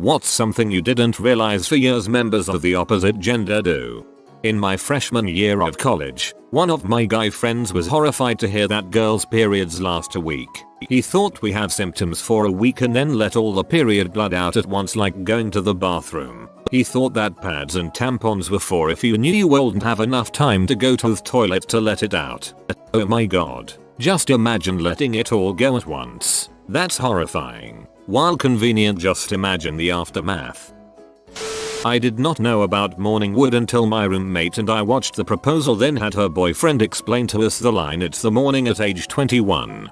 What's something you didn't realize for years members of the opposite gender do? In my freshman year of college, one of my guy friends was horrified to hear that girls' periods last a week. He thought we had symptoms for a week and then let all the period blood out at once like going to the bathroom. He thought that pads and tampons were for if you knew you wouldn't have enough time to go to the toilet to let it out. Oh my god. Just imagine letting it all go at once. That's horrifying. While convenient, just imagine the aftermath. I did not know about morning wood until my roommate and I watched the proposal, then had her boyfriend explain to us the line "it's the morning" at age 21.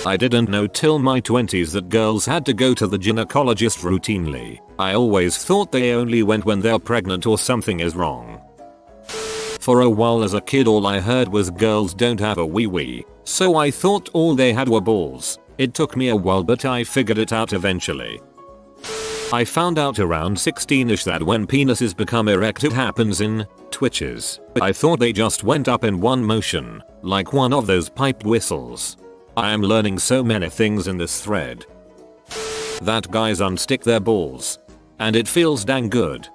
I didn't know till my 20s that girls had to go to the gynecologist routinely. I always thought they only went when they're pregnant or something is wrong. For a while as a kid all I heard was girls don't have a wee-wee, so I thought all they had were balls. It took me a while but I figured it out eventually. I found out around 16ish that when penises become erect it happens in twitches. I thought they just went up in one motion, like one of those pipe whistles. I am learning so many things in this thread. That guys unstick their balls. And it feels dang good.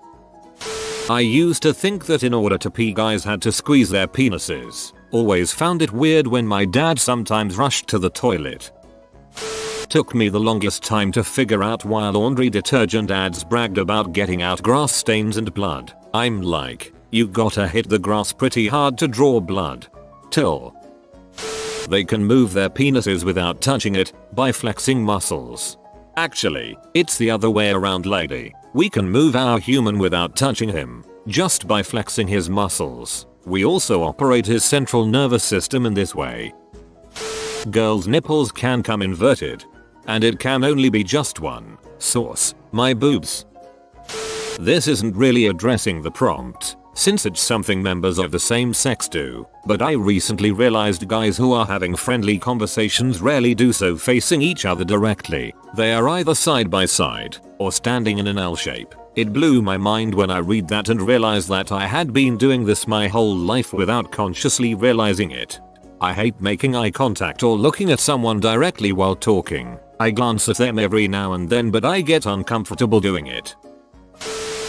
I used to think that in order to pee guys had to squeeze their penises. Always found it weird when my dad sometimes rushed to the toilet. Took me the longest time to figure out why laundry detergent ads bragged about getting out grass stains and blood. I'm like, you gotta hit the grass pretty hard to draw blood. Till they can move their penises without touching it by flexing muscles. Actually, it's the other way around, lady. We can move our human without touching him, just by flexing his muscles. We also operate his central nervous system in this way. Girls' nipples can come inverted. And it can only be just one. Source: my boobs. This isn't really addressing the prompt, since it's something members of the same sex do, but I recently realized guys who are having friendly conversations rarely do so facing each other directly. They are either side by side, or standing in an L shape. It blew my mind when I read that and realized that I had been doing this my whole life without consciously realizing it. I hate making eye contact or looking at someone directly while talking. I glance at them every now and then but I get uncomfortable doing it.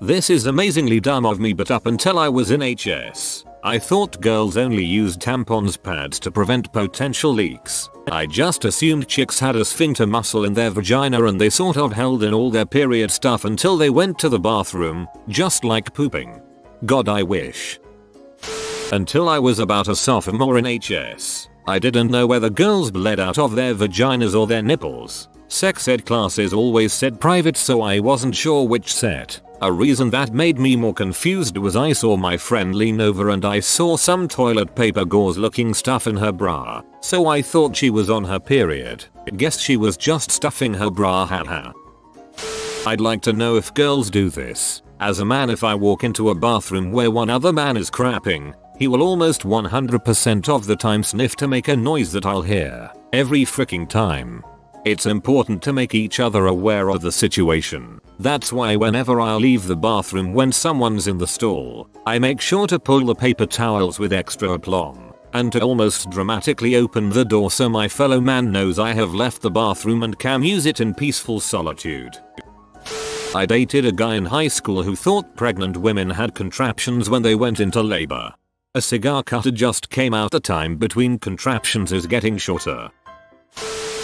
This is amazingly dumb of me, but up until I was in HS, I thought girls only used tampons pads to prevent potential leaks. I just assumed chicks had a sphincter muscle in their vagina and they sort of held in all their period stuff until they went to the bathroom, just like pooping. God, I wish. Until I was about a sophomore in HS, I didn't know whether girls bled out of their vaginas or their nipples. Sex ed classes always said private, so I wasn't sure which set. A reason that made me more confused was I saw my friend lean over and I saw some toilet paper gauze looking stuff in her bra, so I thought she was on her period. Guess she was just stuffing her bra, haha. I'd like to know if girls do this. As a man, if I walk into a bathroom where one other man is crapping, he will almost 100% of the time sniff to make a noise that I'll hear every freaking time. It's important to make each other aware of the situation. That's why whenever I leave the bathroom when someone's in the stall, I make sure to pull the paper towels with extra aplomb, and to almost dramatically open the door so my fellow man knows I have left the bathroom and can use it in peaceful solitude. I dated a guy in high school who thought pregnant women had contraptions when they went into labor. A cigar cutter just came out. The time between contraptions is getting shorter.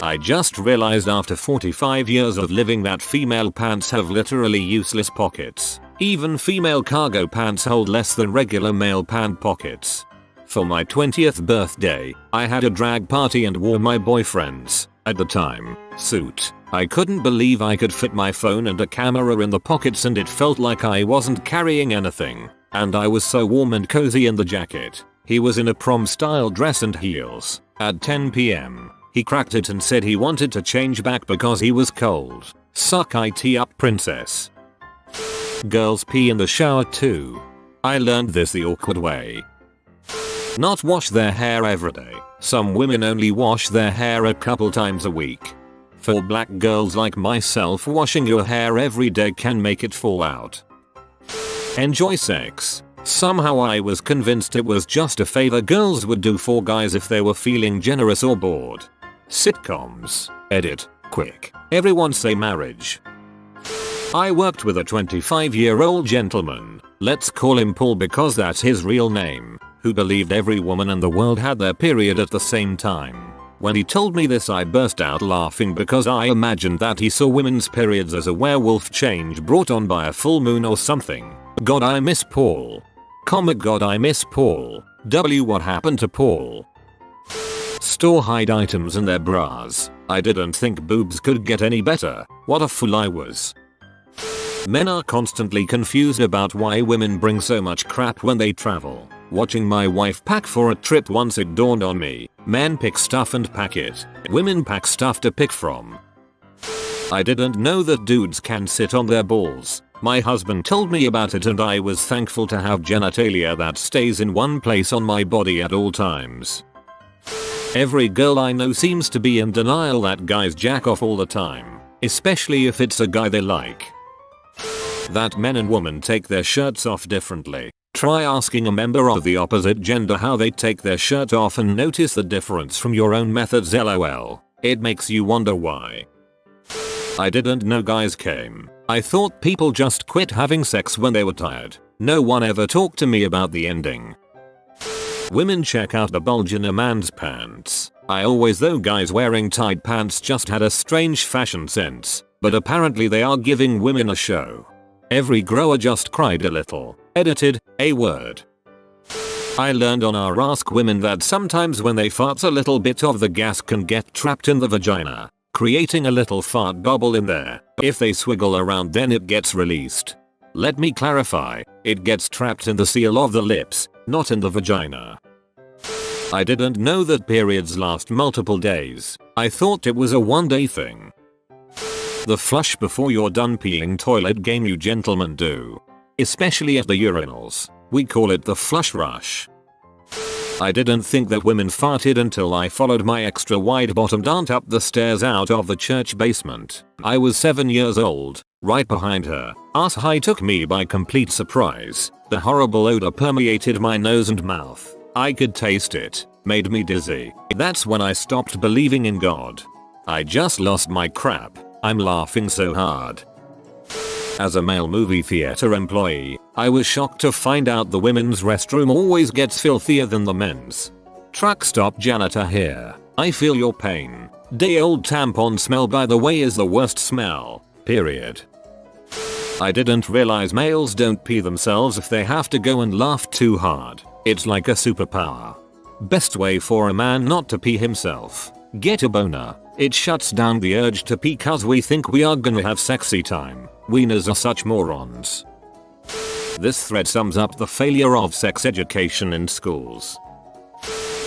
I just realized after 45 years of living that female pants have literally useless pockets. Even female cargo pants hold less than regular male pant pockets. For my 20th birthday, I had a drag party and wore my boyfriend's, at the time, suit. I couldn't believe I could fit my phone and a camera in the pockets and it felt like I wasn't carrying anything. And I was so warm and cozy in the jacket. He was in a prom style dress and heels. At 10 PM, he cracked it and said he wanted to change back because he was cold. Suck it up, princess. Girls pee in the shower too. I learned this the awkward way. Not wash their hair every day. Some women only wash their hair a couple times a week. For black girls like myself, washing your hair every day can make it fall out. Enjoy sex. Somehow I was convinced it was just a favor girls would do for guys if they were feeling generous or bored. Sitcoms. Edit. Quick. Everyone say marriage. I worked with a 25-year-old gentleman, let's call him Paul because that's his real name, who believed every woman in the world had their period at the same time. When he told me this I burst out laughing because I imagined that he saw women's periods as a werewolf change brought on by a full moon or something. God I miss Paul. God I miss Paul. What happened to Paul? Store hide items in their bras. I didn't think boobs could get any better. What a fool I was. Men are constantly confused about why women bring so much crap when they travel. Watching my wife pack for a trip once it dawned on me. Men pick stuff and pack it. Women pack stuff to pick from. I didn't know that dudes can sit on their balls. My husband told me about it and I was thankful to have genitalia that stays in one place on my body at all times. Every girl I know seems to be in denial that guys jack off all the time, especially if it's a guy they like. That men and women take their shirts off differently. Try asking a member of the opposite gender how they take their shirt off and notice the difference from your own methods lol. It makes you wonder why. I didn't know guys came. I thought people just quit having sex when they were tired. No one ever talked to me about the ending. Women check out the bulge in a man's pants. I always thought guys wearing tight pants just had a strange fashion sense, but apparently they are giving women a show. Every grower just cried a little. Edited, a word. I learned on our Ask Women that sometimes when they fart a little bit of the gas can get trapped in the vagina, creating a little fart bubble in there. If they swiggle around then it gets released. Let me clarify, it gets trapped in the seal of the lips, not in the vagina. I didn't know that periods last multiple days. I thought it was a one-day thing. The flush before you're done peeing toilet game you gentlemen do. Especially at the urinals. We call it the flush rush. I didn't think that women farted until I followed my extra wide bottomed aunt up the stairs out of the church basement. I was 7 years old, right behind her. Ass high took me by complete surprise. The horrible odor permeated my nose and mouth. I could taste it, made me dizzy. That's when I stopped believing in God. I just lost my crap. I'm laughing so hard. As a male movie theater employee, I was shocked to find out the women's restroom always gets filthier than the men's. Truck stop janitor here. I feel your pain. Day old tampon smell by the way is the worst smell. Period. I didn't realize males don't pee themselves if they have to go and laugh too hard. It's like a superpower. Best way for a man not to pee himself. Get a boner. It shuts down the urge to pee cause we think we are gonna have sexy time. Wieners are such morons. This thread sums up the failure of sex education in schools.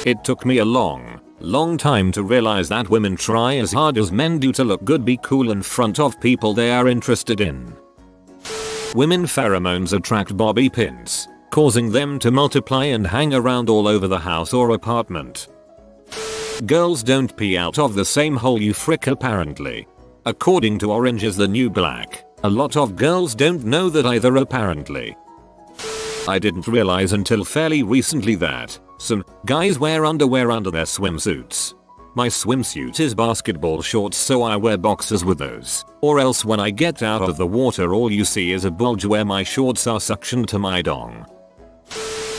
It took me a long time to realize that women try as hard as men do to look good, be cool in front of people they are interested in. Women pheromones attract bobby pins, causing them to multiply and hang around all over the house or apartment. Girls don't pee out of the same hole you frick apparently. According to Orange is the New Black, a lot of girls don't know that either apparently. I didn't realize until fairly recently that some guys wear underwear under their swimsuits. My swimsuit is basketball shorts so I wear boxers with those, or else when I get out of the water all you see is a bulge where my shorts are suctioned to my dong.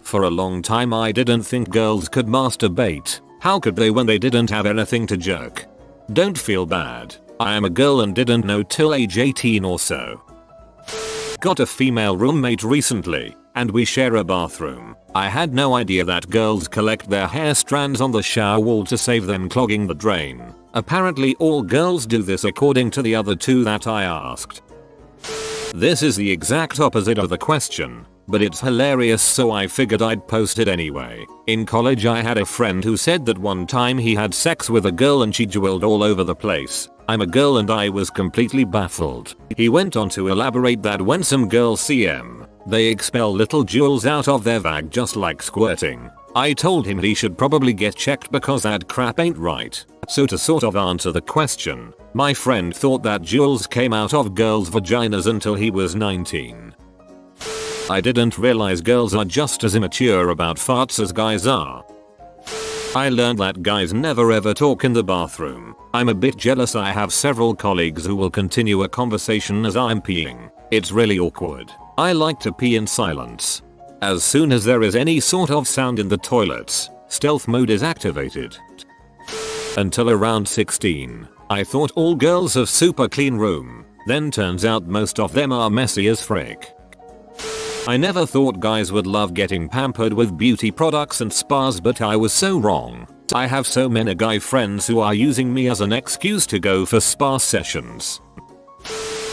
For a long time I didn't think girls could masturbate. How could they when they didn't have anything to jerk? Don't feel bad. I am a girl and didn't know till age 18 or so. Got a female roommate recently, and we share a bathroom. I had no idea that girls collect their hair strands on the shower wall to save them clogging the drain. Apparently all girls do this according to the other two that I asked. This is the exact opposite of the question, but it's hilarious so I figured I'd post it anyway. In college I had a friend who said that one time he had sex with a girl and she jeweled all over the place. I'm a girl and I was completely baffled. He went on to elaborate that when some girls CM, they expel little jewels out of their vag just like squirting. I told him he should probably get checked because that crap ain't right. So to sort of answer the question, my friend thought that jewels came out of girls' vaginas until he was 19. I didn't realize girls are just as immature about farts as guys are. I learned that guys never ever talk in the bathroom. I'm a bit jealous. I have several colleagues who will continue a conversation as I'm peeing. It's really awkward. I like to pee in silence. As soon as there is any sort of sound in the toilets, stealth mode is activated. Until around 16, I thought all girls have super clean room. Then turns out most of them are messy as frick. I never thought guys would love getting pampered with beauty products and spas, but I was so wrong. I have so many guy friends who are using me as an excuse to go for spa sessions.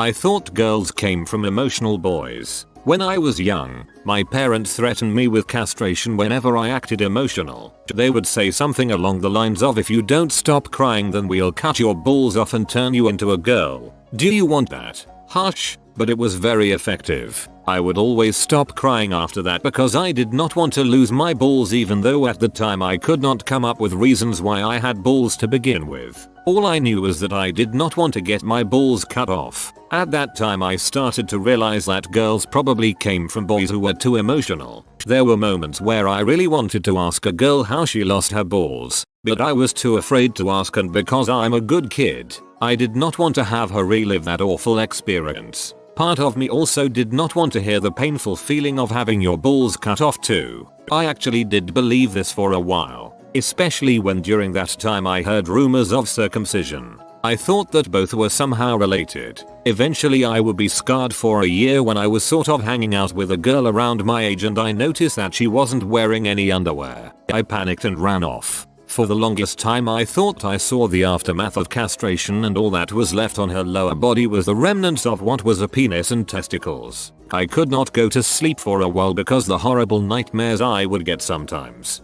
I thought girls came from emotional boys. When I was young, my parents threatened me with castration whenever I acted emotional. They would say something along the lines of, if you don't stop crying then we'll cut your balls off and turn you into a girl. Do you want that? Harsh, but it was very effective. I would always stop crying after that because I did not want to lose my balls, even though at the time I could not come up with reasons why I had balls to begin with. All I knew was that I did not want to get my balls cut off. At that time I started to realize that girls probably came from boys who were too emotional. There were moments where I really wanted to ask a girl how she lost her balls, but I was too afraid to ask, and because I'm a good kid, I did not want to have her relive that awful experience. Part of me also did not want to hear the painful feeling of having your balls cut off too. I actually did believe this for a while, especially when during that time I heard rumors of circumcision. I thought that both were somehow related. Eventually I would be scarred for a year when I was sort of hanging out with a girl around my age and I noticed that she wasn't wearing any underwear. I panicked and ran off. For the longest time I thought I saw the aftermath of castration, and all that was left on her lower body was the remnants of what was a penis and testicles. I could not go to sleep for a while because the horrible nightmares I would get sometimes.